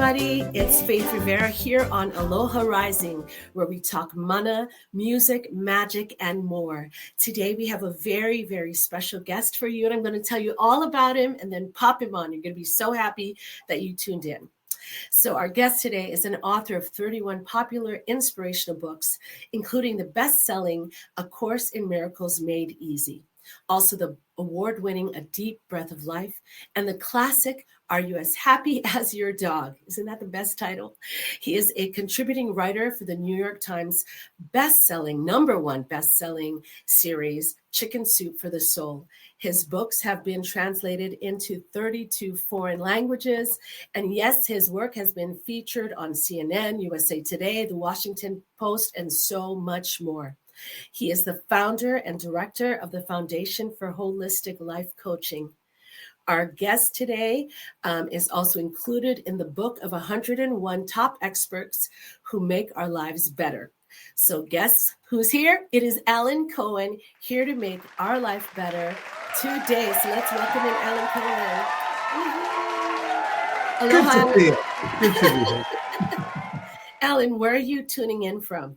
everybody. It's Faith Rivera here on Aloha Rising, where we talk mana, music, magic, and more. Today, we have a very, very special guest for you, and I'm going to tell you all about him and then pop him on. You're going to be so happy that you tuned in. So our guest today is an author of 31 popular inspirational books, including the best-selling A Course in Miracles Made Easy. Also the award-winning A Deep Breath of Life and the classic Are You As Happy As Your Dog? Isn't that the best title? He is a contributing writer for the New York Times number one best-selling series, Chicken Soup for the Soul. His books have been translated into 32 foreign languages. And yes, his work has been featured on CNN, USA Today, The Washington Post, and so much more. He is the founder and director of the Foundation for Holistic Life Coaching. Our guest today is also included in the book of 101 top experts who make our lives better. So guess who's here? It is Alan Cohen, here to make our life better today. So let's welcome in Alan Cohen. Aloha. Good to be here. Good to be here. Alan, where are you tuning in from?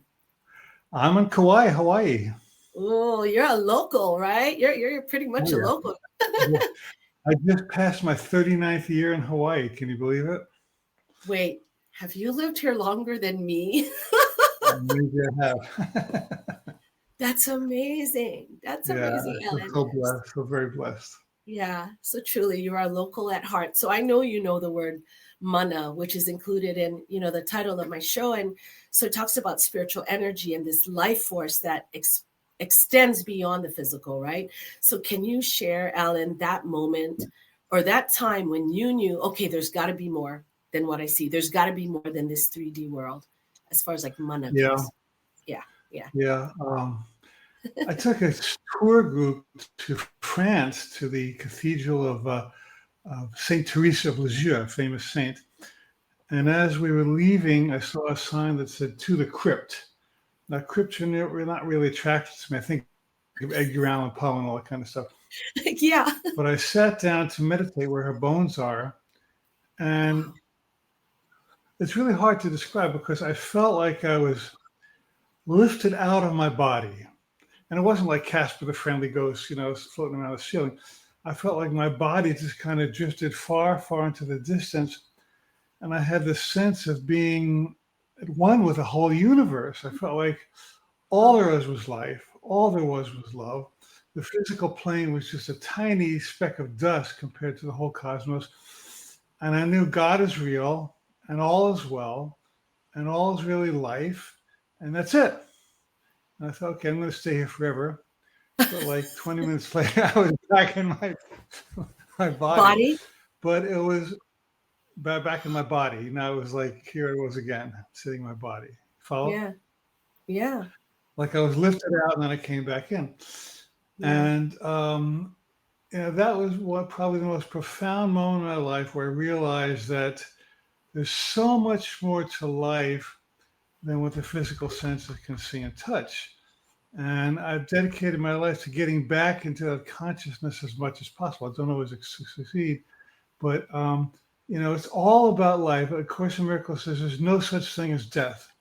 I'm in Kauai, Hawaii. Oh, you're a local, right? You're pretty much a local. I just passed my 39th year in Hawaii. Can you believe it? Wait, have you lived here longer than me? Maybe I have. That's amazing. That's amazing, Alan. So blessed, so very blessed. Yeah, so truly, you are local at heart. So I know you know the word mana, which is included in, the title of my show. And so it talks about spiritual energy and this life force that extends beyond the physical, right? So can you share, Alan, that moment or that time when you knew, okay, there's got to be more than what I see. There's got to be more than this 3D world as far as like mana goes. Yeah. I took a tour group to France, to the Cathedral of Saint Teresa of Lisieux, a famous saint. And as we were leaving, I saw a sign that said, "To the Crypt." Now, crypts are not really attracted to me. I think of Edgar Allan Poe and all that kind of stuff. Yeah. But I sat down to meditate where her bones are. And it's really hard to describe because I felt like I was lifted out of my body. And it wasn't like Casper the Friendly Ghost, floating around the ceiling. I felt like my body just kind of drifted far, far into the distance. And I had this sense of being at one with the whole universe. I felt like all there was life. All there was love. The physical plane was just a tiny speck of dust compared to the whole cosmos. And I knew God is real and all is well and all is really life. And that's it. And I thought, okay, I'm going to stay here forever. But like 20 minutes later, I was back in my body. But it was back in my body. Now it was like, here I was again, sitting in my body. Follow? Yeah. Like I was lifted out and then I came back in. Yeah. And, that was probably the most profound moment in my life where I realized that there's so much more to life than what the physical senses can see and touch. And I've dedicated my life to getting back into that consciousness as much as possible. I don't always succeed, but it's all about life. A Course in Miracles says there's no such thing as death,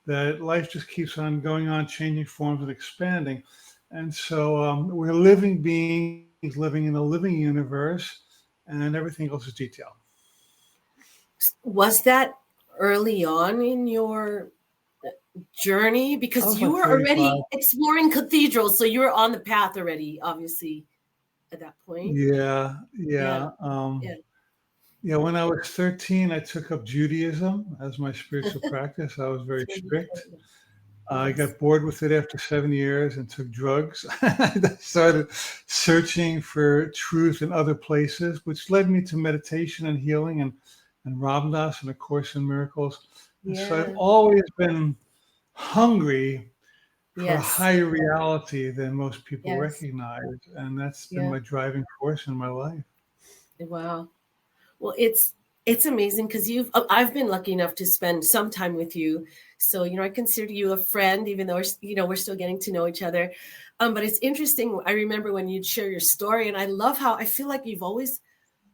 that life just keeps on going on, changing forms and expanding. And so we're living beings living in a living universe, and everything else is detail. Was that early on in your journey? Because you were already exploring cathedrals, so you were on the path already, obviously, at that point. Yeah. When I was 13, I took up Judaism as my spiritual practice. I was very strict. I got bored with it after 7 years and took drugs. I started searching for truth in other places, which led me to meditation and healing and Ram Dass and A Course in Miracles. Yeah. So I've always been hungry for a higher reality than most people recognize. And that's been my driving force in my life. Wow. Well, it's amazing because I've been lucky enough to spend some time with you. So, I consider you a friend, even though we're still getting to know each other. But it's interesting. I remember when you'd share your story, and I love how I feel like you've always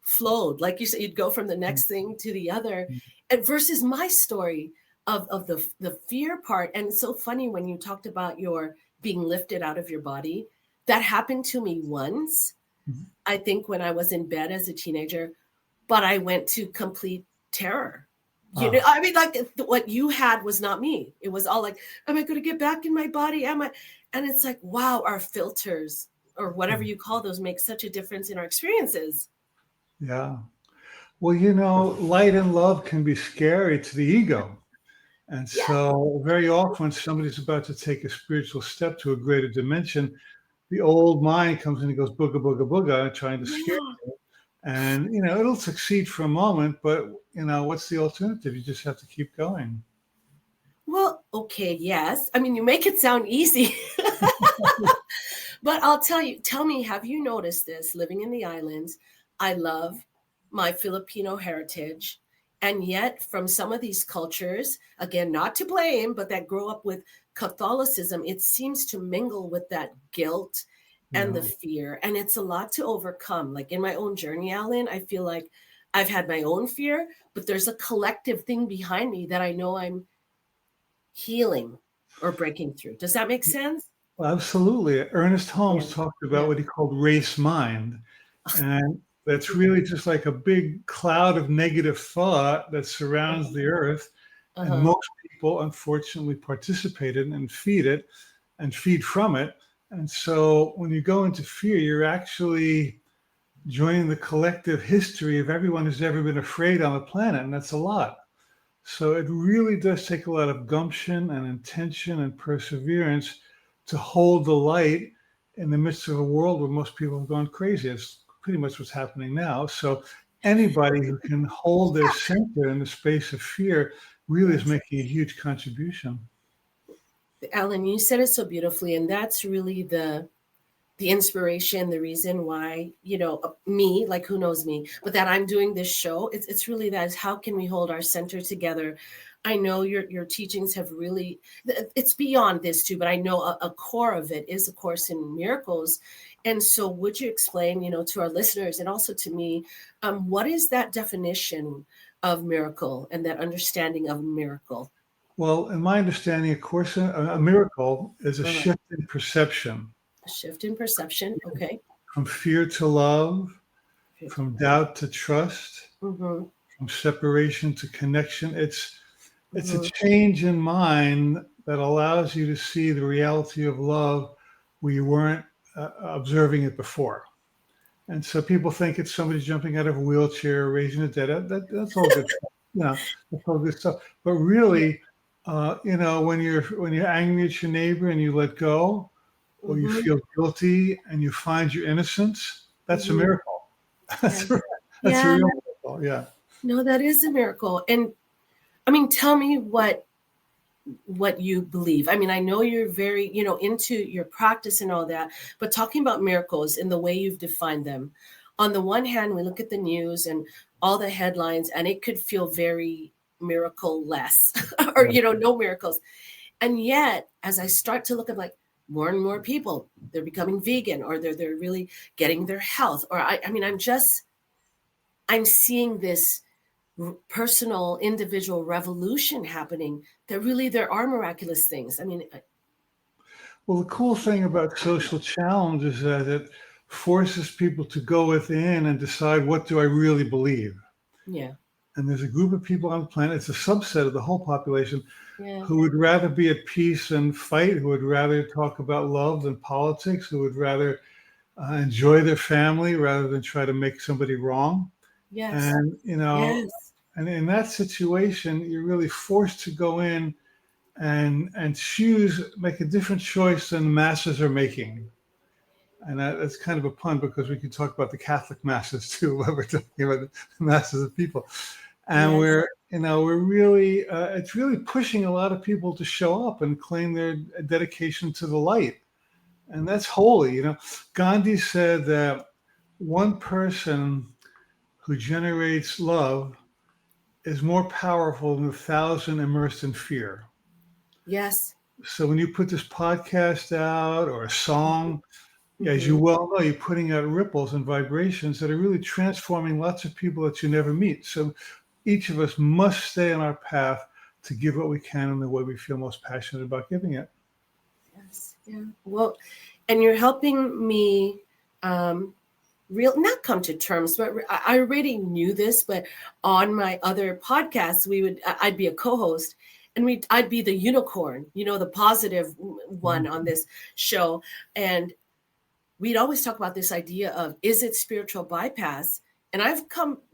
flowed. Like you said, you'd go from the next thing to the other. And versus my story of the fear part. And it's so funny when you talked about your being lifted out of your body. That happened to me once, I think, when I was in bed as a teenager, but I went to complete terror. You know, I mean, like what you had was not me. It was all like, am I going to get back in my body? Am I? And it's like, wow, our filters or whatever you call those make such a difference in our experiences. Yeah. Well, you know, light and love can be scary to the ego. And Yeah. so very often when somebody's about to take a spiritual step to a greater dimension, the old mind comes in and goes booga, booga, booga, trying to scare you. And, you know, it'll succeed for a moment, but, you know, what's the alternative? You just have to keep going. Well, okay, yes. I mean, you make it sound easy. But I'll tell me, have you noticed this living in the islands? I love my Filipino heritage. And yet, from some of these cultures, again, not to blame, but that grow up with Catholicism, it seems to mingle with that guilt and the fear. And it's a lot to overcome. Like in my own journey, Alan, I feel like I've had my own fear, but there's a collective thing behind me that I know I'm healing or breaking through. Does that make sense? Well, absolutely. Ernest Holmes talked about what he called race mind. And that's really just like a big cloud of negative thought that surrounds the earth. And most people, unfortunately, participate in and feed it and feed from it. And so when you go into fear, you're actually joining the collective history of everyone who's ever been afraid on the planet. And that's a lot. So it really does take a lot of gumption and intention and perseverance to hold the light in the midst of a world where most people have gone crazy. It's pretty much what's happening now. So anybody who can hold their center in the space of fear really is making a huge contribution. Alan, you said it so beautifully, and that's really the inspiration, the reason why, you know, me, like who knows me, but that I'm doing this show. It's really that is how can we hold our center together? I know your teachings have really, it's beyond this too, but I know a core of it is a course in miracles. And so would you explain, you know, to our listeners and also to me, what is that definition of miracle and that understanding of miracle? Well, in my understanding, of course, a miracle is a shift in perception. A shift in perception. Okay. From fear to love, from doubt to trust, from separation to connection. It's a change in mind that allows you to see the reality of love where you weren't observing it before. And so people think it's somebody jumping out of a wheelchair, raising a dead. That's all good stuff. You know, that's all good stuff. But really, you know, when you're angry at your neighbor and you let go, or you feel guilty and you find your innocence, that's a miracle. That's a real miracle. Yeah. No, that is a miracle. And I mean, tell me what you believe. I mean, I know you're very, you know, into your practice and all that, but talking about miracles in the way you've defined them. On the one hand, we look at the news and all the headlines, and it could feel very miracle-less or, you know, no miracles. And yet, as I start to look at like more and more people, they're becoming vegan or they're really getting their health. Or I mean, I'm seeing this personal individual revolution happening that really there are miraculous things. I mean, well, the cool thing about social challenge is that it forces people to go within and decide, what do I really believe? Yeah. And there's a group of people on the planet, it's a subset of the whole population, who would rather be at peace and fight, who would rather talk about love than politics, who would rather enjoy their family rather than try to make somebody wrong. Yes. And, you know, and in that situation, you're really forced to go in and make a different choice than the masses are making. And that's kind of a pun because we can talk about the Catholic masses too, when we're talking about the masses of people. And we're really, it's really pushing a lot of people to show up and claim their dedication to the light. And that's holy. You know, Gandhi said that one person who generates love is more powerful than 1,000 immersed in fear. Yes. So when you put this podcast out or a song, as you well know, you're putting out ripples and vibrations that are really transforming lots of people that you never meet. So each of us must stay on our path to give what we can in the way we feel most passionate about giving it. Yes. Yeah. Well, and you're helping me not come to terms, but I already knew this, but on my other podcasts, I'd be a co-host and I'd be the unicorn, the positive one on this show. And we'd always talk about this idea of, is it spiritual bypass? And I've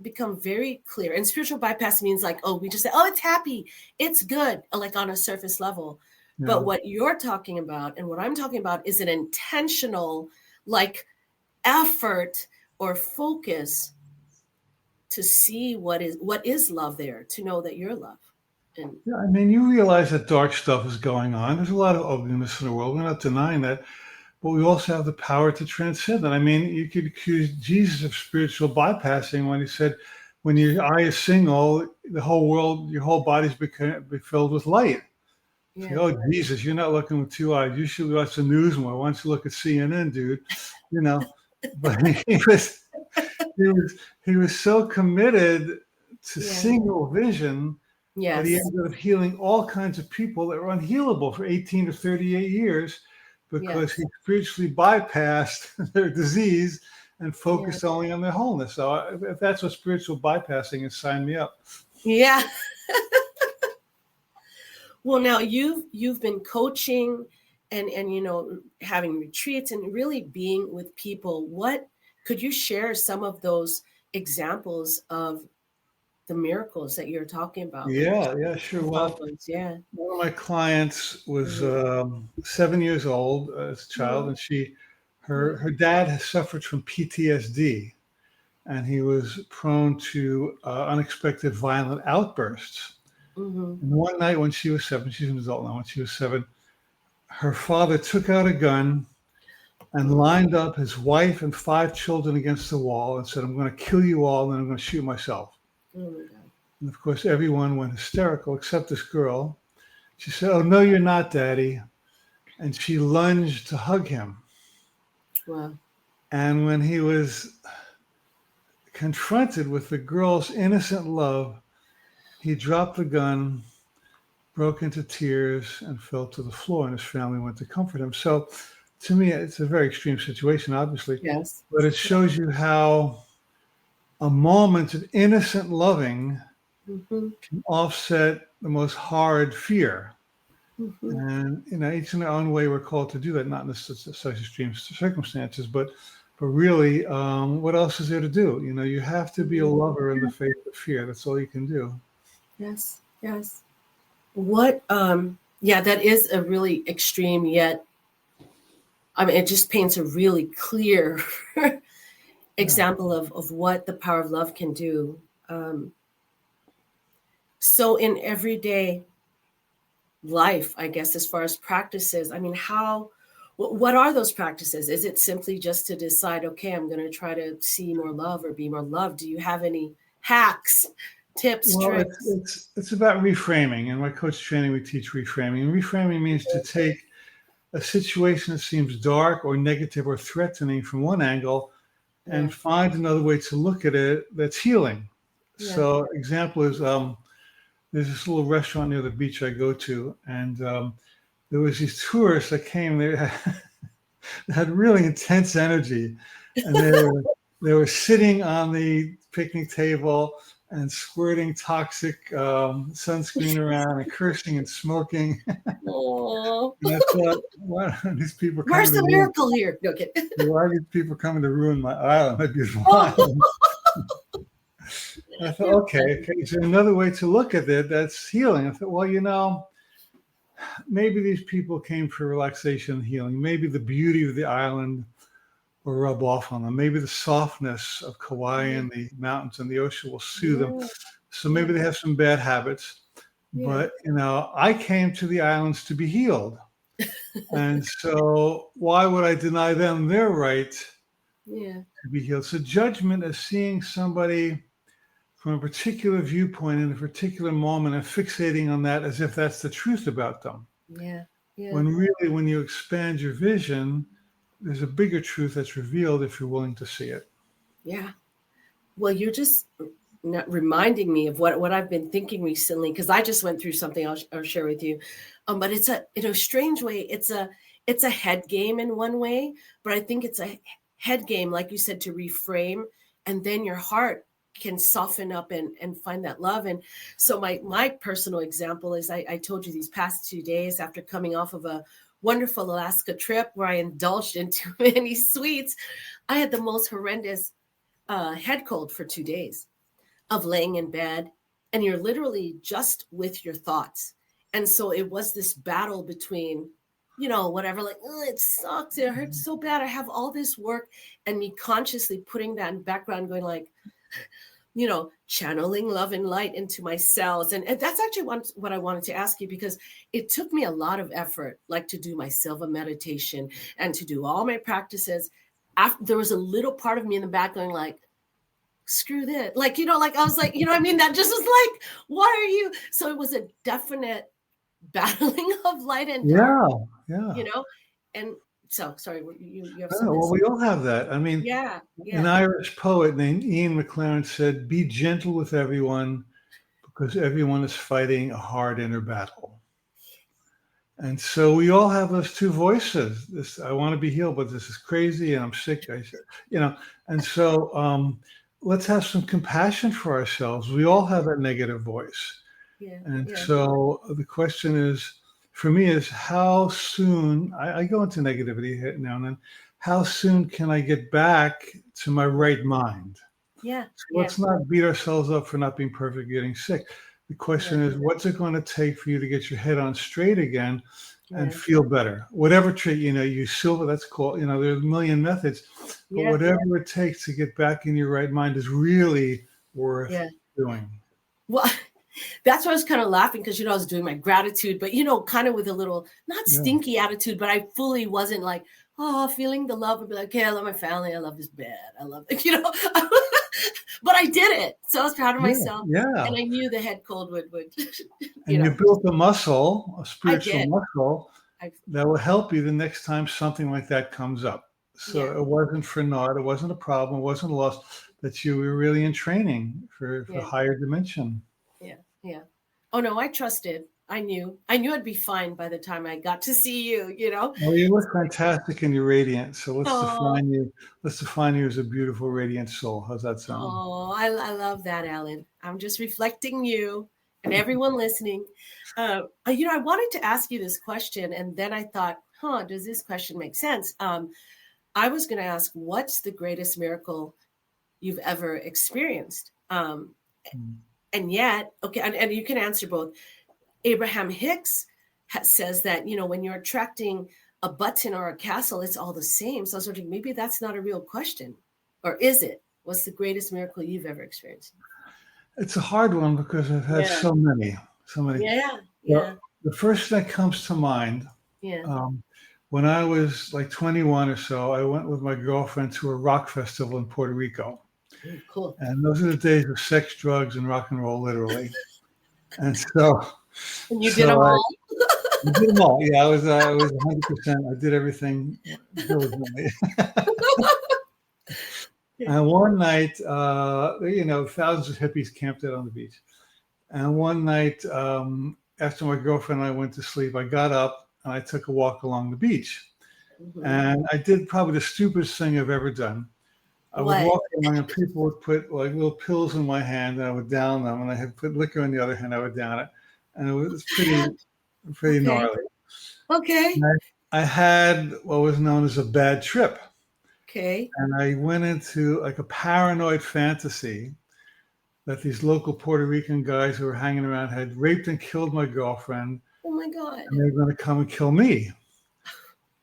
become very clear. And spiritual bypass means like, we just say, it's happy, it's good, like on a surface level. Yeah. But what you're talking about and what I'm talking about is an intentional, like, effort or focus to see what is love there, to know that you're love. And I mean, you realize that dark stuff is going on. There's a lot of ugliness in the world. We're not denying that. But we also have the power to transcend it. I mean, you could accuse Jesus of spiritual bypassing when he said, when your eye is single, the whole world, your whole body's be filled with light. Yeah. Like, Jesus, you're not looking with two eyes. You should watch the news more. Why don't you look at CNN, dude? But he was so committed to single vision that he ended up healing all kinds of people that were unhealable for 18 to 38 years because he spiritually bypassed their disease and focused only on their wholeness. So if that's what spiritual bypassing is, sign me up. Yeah. Well, now you've been coaching and having retreats and really being with people. What could you share some of those examples of the miracles that you're talking about? Yeah, sure. Well, one of my clients was 7 years old as a child, and her dad has suffered from PTSD, and he was prone to unexpected violent outbursts. And one night when she was 7, she's an adult now, when she was 7, her father took out a gun and lined up his wife and 5 children against the wall and said, I'm going to kill you all and I'm going to shoot myself. Oh my God. And of course, everyone went hysterical except this girl. She said, oh, no, you're not, Daddy. And she lunged to hug him. Wow. And when he was confronted with the girl's innocent love, he dropped the gun, broke into tears, and fell to the floor, and his family went to comfort him. So to me, it's a very extreme situation, obviously. Yes. But it shows you how a moment of innocent loving can offset the most horrid fear. And each in their own way, we're called to do that, not in such extreme circumstances, but really, what else is there to do? You have to be a lover in the face of fear. That's all you can do. Yes. What, that is a really extreme, yet, it just paints a really clear example of what the power of love can do. So in everyday life, I guess, as far as practices, what are those practices? Is it simply just to decide, okay, I'm going to try to see more love or be more loved? Do you have any hacks, tips, tricks? It's about reframing. In my coach training, we teach reframing. And reframing means to take a situation that seems dark or negative or threatening from one angle and find another way to look at it that's healing. Yeah. So example is, there's this little restaurant near the beach I go to, and there was these tourists that came. They had really intense energy, and they were sitting on the picnic table and squirting toxic sunscreen around and cursing and smoking. Oh, and I thought, why are these people coming? Where's the miracle here? No, okay. Why are these people coming to ruin my island, my beautiful island? I thought, okay, is there another way to look at it that's healing? I thought, well, maybe these people came for relaxation and healing. Maybe the beauty of the island will rub off on them. Maybe the softness of Kauai and the mountains and the ocean will soothe them. So maybe they have some bad habits. But, I came to the islands to be healed. And so why would I deny them their right to be healed? So judgment is seeing somebody from a particular viewpoint in a particular moment and fixating on that as if that's the truth about them. Yeah. When really, when you expand your vision, there's a bigger truth that's revealed if you're willing to see it. Yeah. Well, you're just not reminding me of what I've been thinking recently, because I just went through something I'll share with you. But it's in a strange way, it's a head game in one way, but I think it's a head game, like you said, to reframe, and then your heart can soften up and find that love. And so my personal example is I told you these past 2 days after coming off of a wonderful Alaska trip where I indulged in too many sweets, I had the most horrendous head cold for 2 days of laying in bed, and you're literally just with your thoughts. And so it was this battle between, whatever, like, oh, it sucks, it hurts so bad, I have all this work, and me consciously putting that in background, going like, channeling love and light into my cells. And that's actually what I wanted to ask you, because it took me a lot of effort, like to do my Silva meditation and to do all my practices. After, there was a little part of me in the back going like, screw this. Like, like I was like, what I mean? That just was like, why are you? So it was a definite battling of light and dark, Yeah. And so, sorry, you have Oh, something. well, we all have that. I mean, an Irish poet named Ian McLaren said, be gentle with everyone because everyone is fighting a hard inner battle. And so we all have those two voices. This, I want to be healed, but this is crazy and I'm sick. And so let's have some compassion for ourselves. We all have that negative voice. So the question is, for me, is how soon, I go into negativity now and then, how soon can I get back to my right mind? So let's not beat ourselves up for not being perfect, getting sick. The question is, what's it going to take for you to get your head on straight again and feel better? Whatever trick, you Silva, that's cool. There's a million methods, but whatever it takes to get back in your right mind is really worth doing. Well, that's why I was kind of laughing, because, I was doing my gratitude, but, kind of with a little, not stinky attitude, but I fully wasn't like, feeling the love and be like, okay, I love my family. I love this bed. I love it, but I did it. So I was proud of myself. And I knew the head cold would and you built a muscle, a spiritual muscle that will help you the next time something like that comes up. So it wasn't for naught. It wasn't a problem. It wasn't a loss, that you were really in training for higher dimension. Yeah. Oh no, I trusted. I knew I'd be fine by the time I got to see you, Well, you look fantastic and you're radiant. So let's define you. Let's define you as a beautiful, radiant soul. How's that sound? Oh, I love that, Alan. I'm just reflecting you and everyone listening. I wanted to ask you this question, and then I thought, does this question make sense? I was going to ask, what's the greatest miracle you've ever experienced? And yet, okay, and you can answer both. Abraham Hicks says that, when you're attracting a button or a castle, it's all the same. So I was wondering, maybe that's not a real question. Or is it? What's the greatest miracle you've ever experienced? It's a hard one because I've had so many. Yeah. The first that comes to mind, when I was like 21 or so, I went with my girlfriend to a rock festival in Puerto Rico. Cool. And those are the days of sex, drugs, and rock and roll, literally. And so... And you did them all? I did them all. Yeah, I was 100%. I did everything diligently. And one night, thousands of hippies camped out on the beach. And one night, after my girlfriend and I went to sleep, I got up and I took a walk along the beach. And I did probably the stupidest thing I've ever done. I would walk along and people would put like little pills in my hand and I would down them, and I had put liquor in the other hand, I would down it. And it was pretty gnarly. Okay. And I had what was known as a bad trip. Okay. And I went into like a paranoid fantasy that these local Puerto Rican guys who were hanging around had raped and killed my girlfriend. Oh my God. And they were going to come and kill me.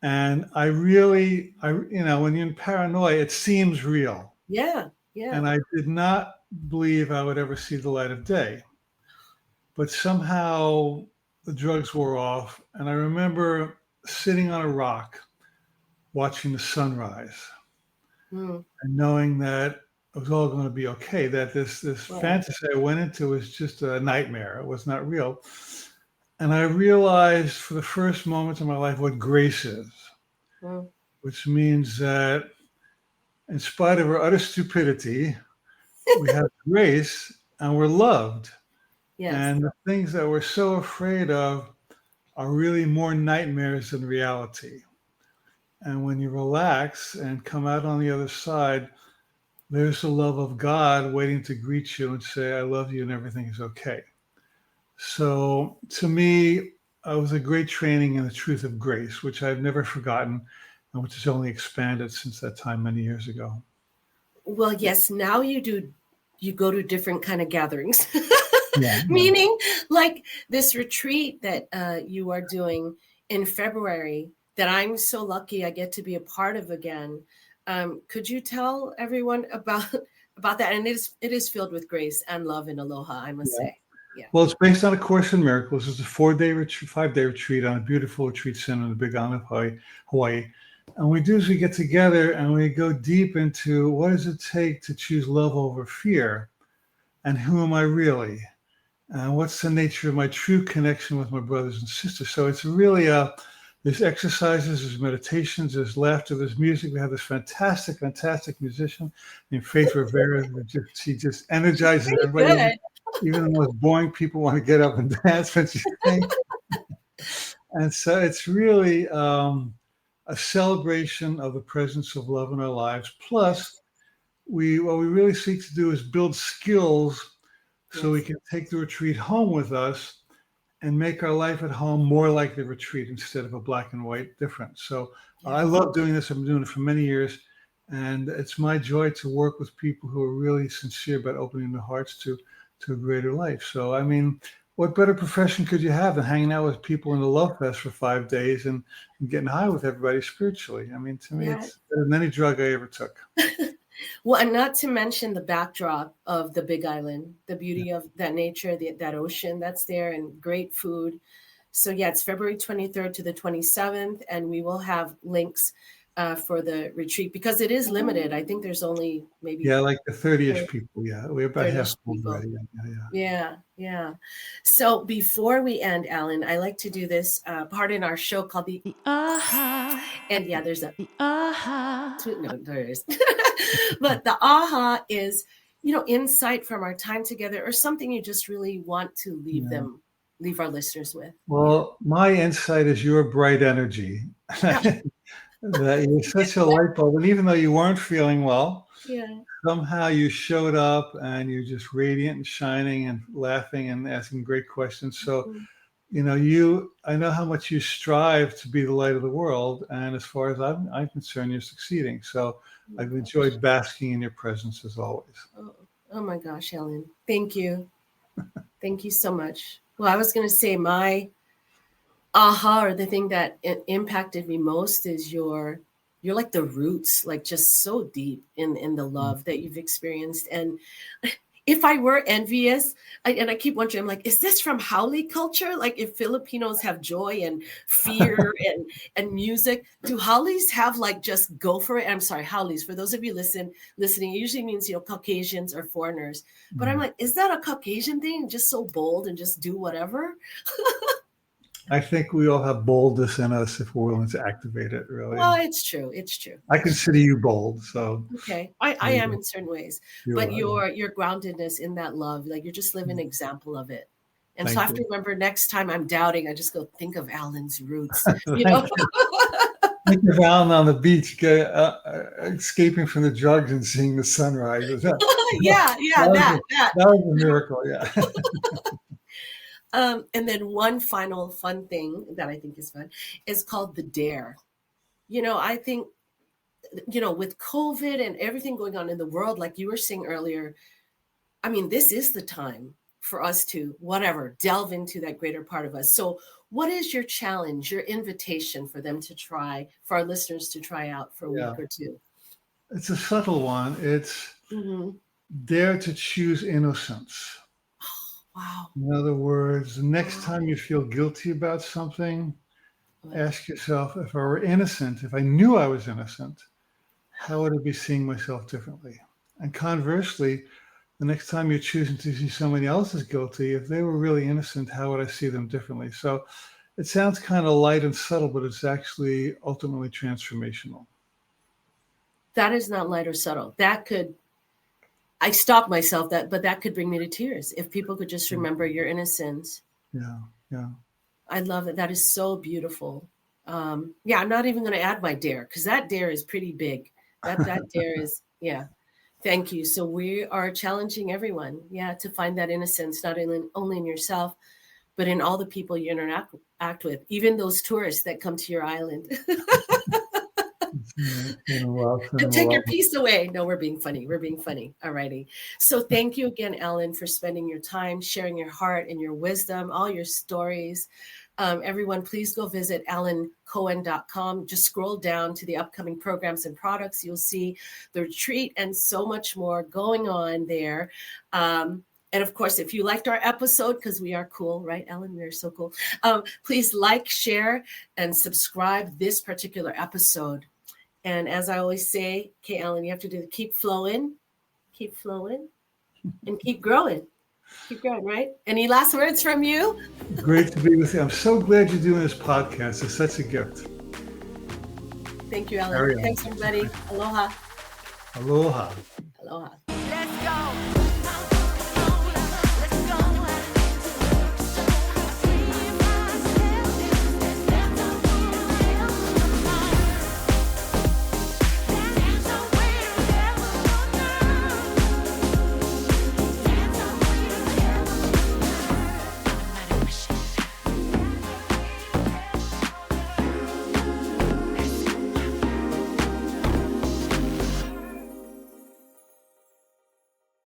And I really, when you're in paranoia, it seems real. Yeah. And I did not believe I would ever see the light of day. But somehow the drugs wore off. And I remember sitting on a rock watching the sunrise and knowing that it was all going to be okay, that this fantasy I went into was just a nightmare. It was not real. And I realized for the first moments of my life what grace is. which means that in spite of our utter stupidity, we have grace and we're loved. Yes. And the things that we're so afraid of are really more nightmares than reality. And when you relax and come out on the other side, there's the love of God waiting to greet you and say, I love you and everything is okay. So to me, it was a great training in the truth of grace, which I've never forgotten and which has only expanded since that time many years ago. Well, yes, now you go to different kind of gatherings. Yeah. Meaning like this retreat that you are doing in February that I'm so lucky I get to be a part of again. Could you tell everyone about that? And it is filled with grace and love and aloha, I must say. Yeah. Well, it's based on A Course in Miracles. It's a 4-day retreat, 5-day retreat on a beautiful retreat center in the Big Island of Hawaii. And we do is we get together and we go deep into what does it take to choose love over fear, and who am I really, and what's the nature of my true connection with my brothers and sisters. So it's really there's exercises, there's meditations, there's laughter, there's music. We have this fantastic musician named Faith Rivera. She just energizes everybody. Even the most boring people want to get up and dance when she sings. And so it's really a celebration of the presence of love in our lives. Plus, what we really seek to do is build skills so we can take the retreat home with us and make our life at home more like the retreat instead of a black and white difference. So I love doing this. I've been doing it for many years. And it's my joy to work with people who are really sincere about opening their hearts to a greater life. So, I mean, what better profession could you have than hanging out with people in the Love Fest for 5 days and getting high with everybody spiritually? I mean, to me, it's better than any drug I ever took. Well, and not to mention the backdrop of the Big Island, the beauty of that nature, that ocean that's there, and great food. So yeah, it's February 23rd to the 27th, and we will have links for the retreat because it is limited. I think there's only maybe like the 30-ish people. Yeah, we're about half full already. Yeah. So before we end, Alan, I like to do this part in our show called the aha. And yeah, there's a aha. No, there is. But the aha is, insight from our time together or something you just really want to leave our listeners with. Well, my insight is your bright energy. That you're such a light bulb. And even though you weren't feeling well, somehow you showed up and you're just radiant and shining and laughing and asking great questions. So, I know how much you strive to be the light of the world. And as far as I'm concerned, you're succeeding. So I've enjoyed basking in your presence as always. Oh my gosh, Ellen. Thank you. Thank you so much. Well, I was going to say my aha, or the thing that impacted me most is you're like the roots, like just so deep in the love that you've experienced. And if I were envious, I keep wondering, I'm like, is this from Hawaiii culture? Like if Filipinos have joy and fear and music, do Hawaiis have like just go for it? I'm sorry, Hawaiis, for those of you listening, it usually means, Caucasians or foreigners. But I'm like, is that a Caucasian thing? Just so bold and just do whatever? I think we all have boldness in us if we're willing to activate it, really. Well, it's true. I consider you bold, so. Okay. I am in certain ways. But your groundedness in that love, like you're just living an example of it. And so I have to remember next time I'm doubting, I just go think of Alan's roots. Think of Alan on the beach, escaping from the drugs and seeing the sunrise. That was a miracle, yeah. And then one final fun thing that I think is fun is called the dare. I think, with COVID and everything going on in the world, like you were saying earlier, I mean, this is the time for us to delve into that greater part of us. So what is your challenge, your invitation for them to try, for our listeners to try out for a week or two? It's a subtle one. It's dare to choose innocence. Wow. In other words, the next time you feel guilty about something, ask yourself, if I were innocent, if I knew I was innocent, how would I be seeing myself differently? And conversely, the next time you're choosing to see somebody else as guilty, if they were really innocent, how would I see them differently? So it sounds kind of light and subtle, but it's actually ultimately transformational. That is not light or subtle. I stopped myself but that could bring me to tears if people could just remember your innocence. Yeah. I love it. That is so beautiful. I'm not even going to add my dare because that dare is pretty big. That dare is, yeah. Thank you. So we are challenging everyone, to find that innocence, not only in yourself, but in all the people you interact with, even those tourists that come to your island. Take your peace away. No, we're being funny. All righty. So thank you again, Alan, for spending your time, sharing your heart and your wisdom, all your stories. Everyone, please go visit alancohen.com. Just scroll down to the upcoming programs and products. You'll see the retreat and so much more going on there. And of course, if you liked our episode, because we are cool, right, Alan? We are so cool. Please like, share, and subscribe this particular episode. And as I always say, okay, Alan, you have to keep flowing, and keep growing. Keep going, right? Any last words from you? Great to be with you. I'm so glad you're doing this podcast. It's such a gift. Thank you, Alan. Thanks, everybody. Aloha. Aloha. Aloha.